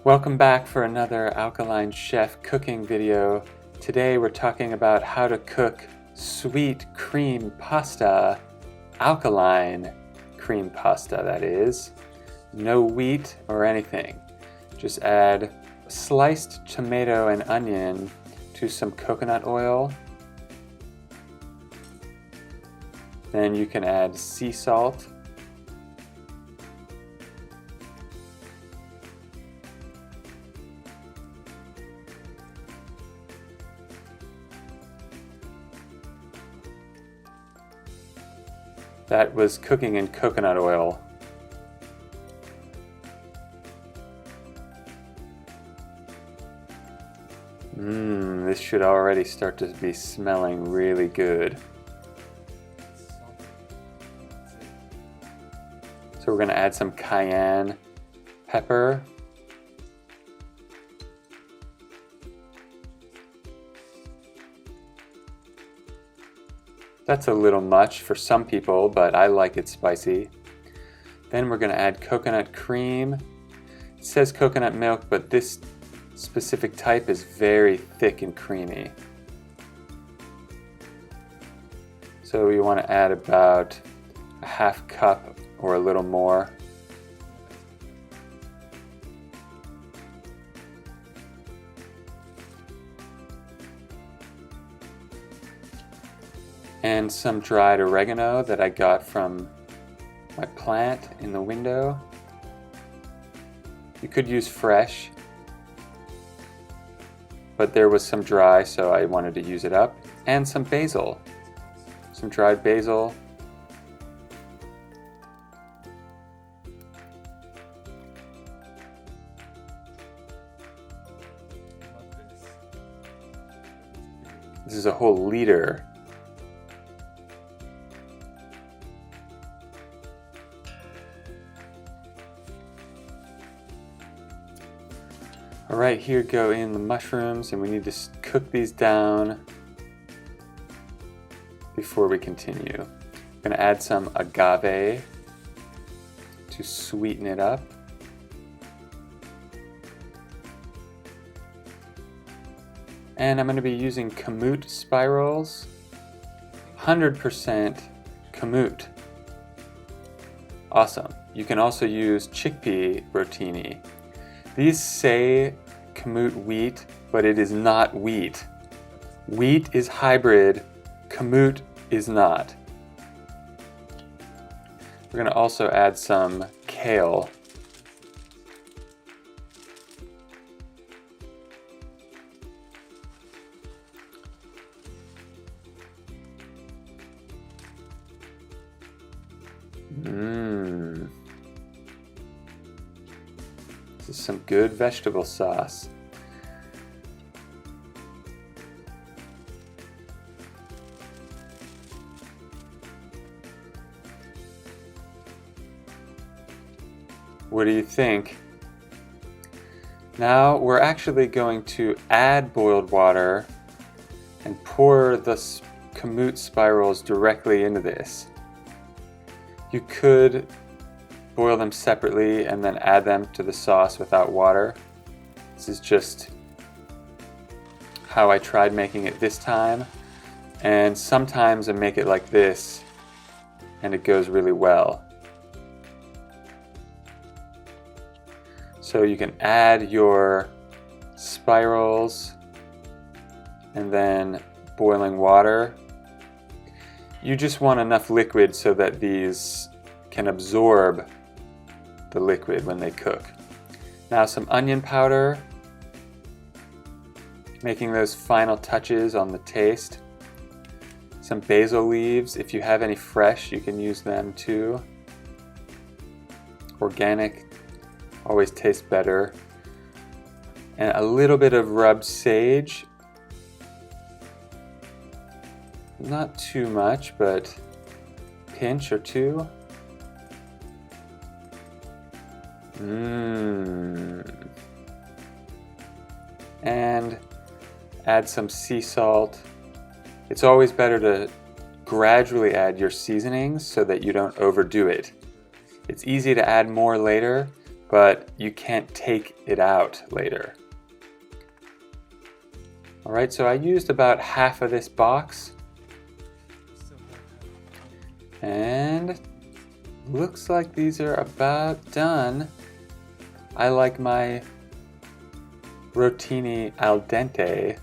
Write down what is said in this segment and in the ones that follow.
Welcome back for another Alkaline Chef Cooking video. Today we're talking about how to cook sweet cream pasta, alkaline cream pasta that is. No wheat or anything. Just add sliced tomato and onion to some coconut oil. Then you can add sea salt. That was cooking in coconut oil. This should already start to be smelling really good. So we're going to add some cayenne pepper. That's a little much for some people, but I like it spicy. Then we're going to add coconut cream. It says coconut milk, but this specific type is very thick and creamy. So you want to add about a half cup or a little more. And some dried oregano that I got from my plant in the window. You could use fresh, but there was some dry, so I wanted to use it up. And some basil, some dried basil. This is a whole liter. Alright, here go in the mushrooms, and we need to cook these down before we continue. I'm going to add some agave to sweeten it up. And I'm going to be using Kamut Spirals, 100% Kamut. Awesome. You can also use chickpea rotini. These say Kamut wheat, but it is not wheat. Wheat is hybrid, Kamut is not. We're going to also add some kale. This is some good vegetable sauce. What do you think? Now we're actually going to add boiled water and pour the Kamut spirals directly into this. You could boil them separately and then add them to the sauce without water. This is just how I tried making it this time, and sometimes I make it like this and it goes really well. So you can add your spirals and then boiling water. You just want enough liquid so that these can absorb the liquid when they cook. Now some onion powder, making those final touches on the taste. Some basil leaves, if you have any fresh, you can use them too. Organic always tastes better. And a little bit of rubbed sage. Not too much, but a pinch or two. And add some sea salt. It's always better to gradually add your seasonings so that you don't overdo it. It's easy to add more later, but you can't take it out later. Alright, so I used about half of this box. And looks like these are about done. I like my rotini al dente,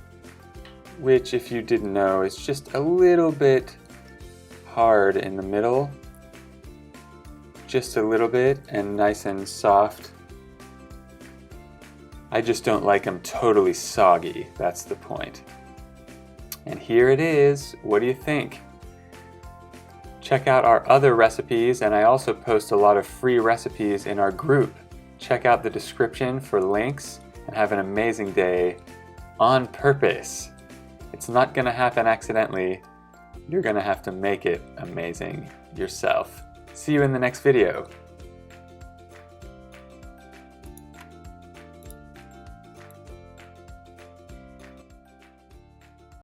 which, if you didn't know, is just a little bit hard in the middle. Just a little bit, and nice and soft. I just don't like them totally soggy, that's the point. And here it is. What do you think? Check out our other recipes, and I also post a lot of free recipes in our group. Check out the description for links, and have an amazing day on purpose. It's not gonna happen accidentally. You're gonna have to make it amazing yourself. See you in the next video.